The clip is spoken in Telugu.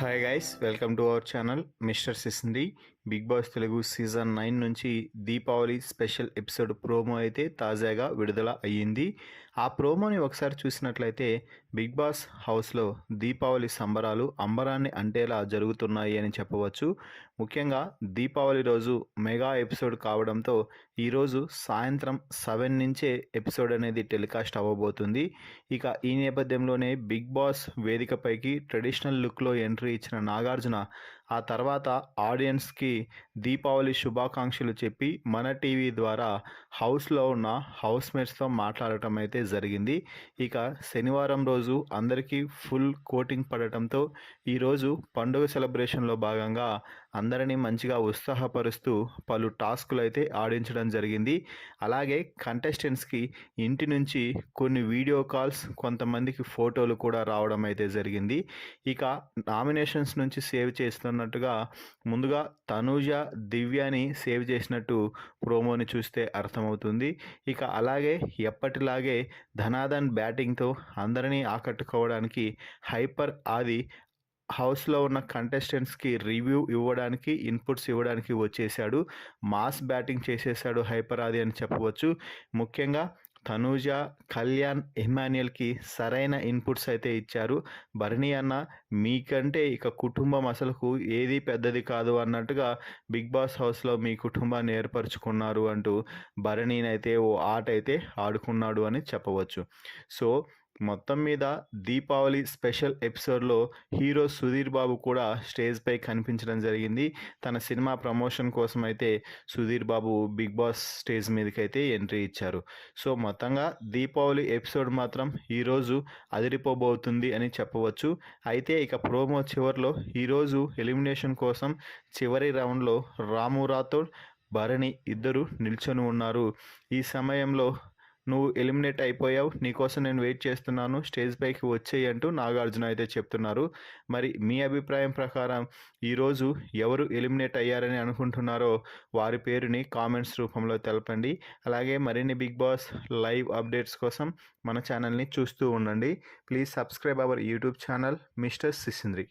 Hi guys, welcome to our channel Mister సిసింది. బిగ్ బాస్ తెలుగు సీజన్ 9 నుంచి దీపావళి స్పెషల్ ఎపిసోడ్ ప్రోమో అయితే తాజాగా విడుదల అయ్యింది. ఆ ప్రోమోని ఒకసారి చూసినట్లయితే బిగ్ బాస్ హౌస్లో దీపావళి సంబరాలు అంబరాన్ని అంటేలా జరుగుతున్నాయి అని చెప్పవచ్చు. ముఖ్యంగా దీపావళి రోజు మెగా ఎపిసోడ్ కావడంతో ఈరోజు సాయంత్రం 7 నుంచే ఎపిసోడ్ అనేది టెలికాస్ట్ అవ్వబోతుంది. ఇక ఈ నేపథ్యంలోనే బిగ్ బాస్ వేదికపైకి ట్రెడిషనల్ లుక్లో ఎంట్రీ ఇచ్చిన నాగార్జున ఆ తర్వాత ఆడియన్స్కి దీపావళి శుభాకాంక్షలు చెప్పి మన టీవీ ద్వారా హౌస్లో ఉన్న హౌస్మేట్స్తో మాట్లాడటం అయితే జరిగింది. ఇక శనివారం రోజు అందరికీ ఫుల్ కోటింగ్ పడటంతో ఈరోజు పండుగ సెలబ్రేషన్లో భాగంగా అందరినీ మంచిగా ఉత్సాహపరుస్తూ పలు టాస్కులు అయితే ఆడించడం జరిగింది. అలాగే కంటెస్టెంట్స్కి ఇంటి నుంచి కొన్ని వీడియో కాల్స్, కొంతమందికి ఫోటోలు కూడా రావడం అయితే జరిగింది. ఇక నామినేషన్స్ నుంచి సేవ్ చేస్తున్నట్టుగా ముందుగా తనూజ, దివ్యాని సేవ్ చేసినట్టు ప్రోమోని చూస్తే అర్థమవుతుంది. ఇక అలాగే ఎప్పటిలాగే ధనాధన్ బ్యాటింగ్తో అందరినీ ఆకట్టుకోవడానికి హైపర్ ఆది హౌస్లో ఉన్న కంటెస్టెంట్స్కి రివ్యూ ఇవ్వడానికి, ఇన్పుట్స్ ఇవ్వడానికి వచ్చేసాడు. మాస్ బ్యాటింగ్ చేసేసాడు హైపర్ ఆది అని చెప్పవచ్చు. ముఖ్యంగా తనూజ, కళ్యాణ్, ఇమాన్యుయల్కి సరైన ఇన్పుట్స్ అయితే ఇచ్చారు. భరణి అన్న, మీకంటే ఇక కుటుంబం అసలుకు ఏది పెద్దది కాదు అన్నట్టుగా బిగ్ బాస్ హౌస్లో మీ కుటుంబాన్ని ఏర్పరచుకున్నారు అంటూ భరణినైతే ఓ ఆట అయితే ఆడుకున్నాడు అని చెప్పవచ్చు. సో మొత్తం మీద దీపావళి స్పెషల్ ఎపిసోడ్లో హీరో సుధీర్ బాబు కూడా స్టేజ్పై కనిపించడం జరిగింది. తన సినిమా ప్రమోషన్ కోసం అయితే Sudheer Babu big boss stage మీదకైతే entry ఇచ్చారు. సో మొత్తంగా దీపావళి ఎపిసోడ్ మాత్రం ఈరోజు అదిరిపోబోతుంది అని చెప్పవచ్చు. అయితే ఇక ప్రోమో చివరిలో ఈరోజు ఎలిమినేషన్ కోసం చివరి రౌండ్లో రాము రాథోడ్, భరణి ఇద్దరు నిల్చొని ఉన్నారు. ఈ సమయంలో నువ్వు ఎలిమినేట్ అయిపోయావు, నీకోసం నేను వెయిట్ చేస్తున్నాను, స్టేజ్ పైకి వచ్చేయి అంటూ నాగార్జున అయితే చెప్తున్నారు. మరి మీ అభిప్రాయం ప్రకారం ఈరోజు ఎవరు ఎలిమినేట్ అయ్యారని అనుకుంటున్నారో వారి పేరుని కామెంట్స్ రూపంలో తెలపండి. అలాగే మరిన్ని బిగ్ బాస్ లైవ్ అప్డేట్స్ కోసం మన ఛానల్ని చూస్తూ ఉండండి. Please subscribe our YouTube channel mister సిసింద్రి.